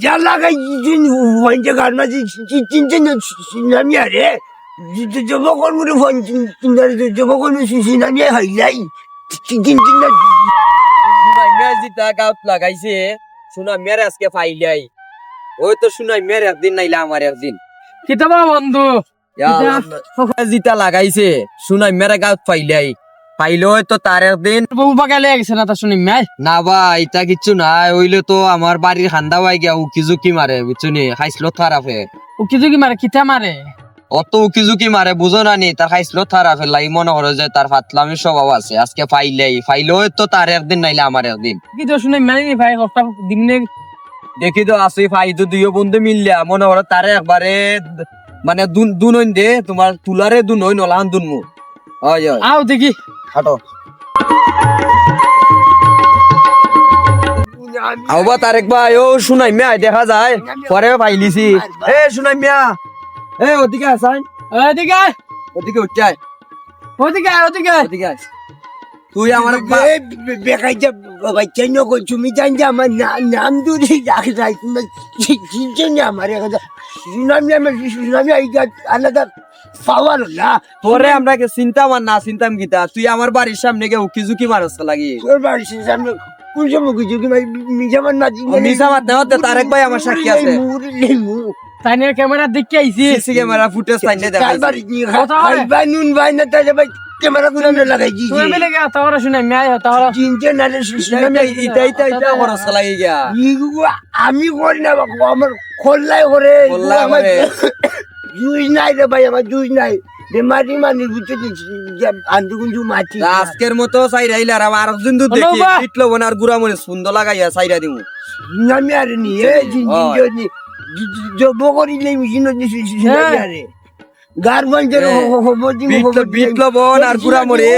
যা লাগাই ফোনটা গান মাঝে চিনতে নামি আরে যুবকর্মীর ফোন যুবকর্মী নামি হাইলাই চিনতে না সুনাইমিয়া জিতা গাঁত লাগাইছে সুনাইমিয়ার আজকে ফাইলাই ওই তো সুনাইমিয়ার একদিন নাইলে আমার একদিন কিতাবা বন্ধু জিতা লাগাইছে সুনাইমিয়ার গাঁত ফাইলাই পাইলো তো তার একদিন বউ বাগালে গেছে না তা শুনি মাই না ভাই এটা কিচ্ছু নাই ওইলে তো আমার বাড়ির খান্দা ভাই গিয়া উকি ঝুঁকি মারে বুঝছো নি খাইছিল থারাফে ও কিছু কি মারে কিতা মারে অত উকি ঝুঁকি মারে বুঝো না নি তার খাইছিল থারাফে লাই মনে করে যে তার ফাতলামি স্বভাব আছে আজকে ফাইলো তো তার একদিন নাইলে আমার একদিন কি তো শুনি মানি ভাই হপ্তাহ দিনে দেখি তো আসি ফাই তো দুইও বন্ধু মিললে মনে করো তারে একবারে মানে দুনইন দে তোমার তুলারে দুনই নলান দুনমু হয় হয় আও দেখি হাঁটো আওবা তারেক ভাই ও শুনাই মিয়া দেখা যায় পরে পাইলিছি এ শুনাই মিয়া এ ওদিকে আসাই ওদিকে ওদিকে উচ্চাই ওদিকে ওদিকে ওদিকে আস তুই আমার বেকাইটা বাচ্চা নকল তুমি জান যে আমার নাম দূরে রাখে যাই চিনতে না আমার সুনামি আলাদা পাওয়ার না পরে আমরা চিন্তা মান না চিন্তাম গীতা তুই আমার বাড়ির সামনে গিয়ে উকি ঝুঁকি মারছ লাগি তোর বাড়ির সামনে কোন সময় কিছু কি মিজামান না মিশা মারতে হতে তারেক ভাই আমার সাক্ষী আছে তাইনের ক্যামেরা দেখে আইছি সিসি ক্যামেরা ফুটেজ পাইনে তার দেখাইছি বাড়ি নিয়ে খাই নুন ভাই না তাহলে ভাই ক্যামেরা কোন লাগাই দিয়েছি তুই মিলে গা তাওরা শুনে মাই তাওরা চিনতে না রে সুনামি এটা খরচ লাগি গিয়া আমি করি না বাবা, আমার খোল্লাই করে খোল্লাই আমার করে। জুই নাই রে ভাই আমার জুই নাই মাটি মানির ভিতরে আন্দু কুঞ্জু মাটি আজকের মতো চাইরা আইলে আর আমার আরেকজন তো দেখি হলো বা। পিটলো বোন আর গুড়া মনে সুন্দর লাগাইয়া চাইরা দিমু নামি আর নি এ জিনজি জব করিলে মিশিন রে গার বঞ্জের বিটলো বোন আর গুড়া মরে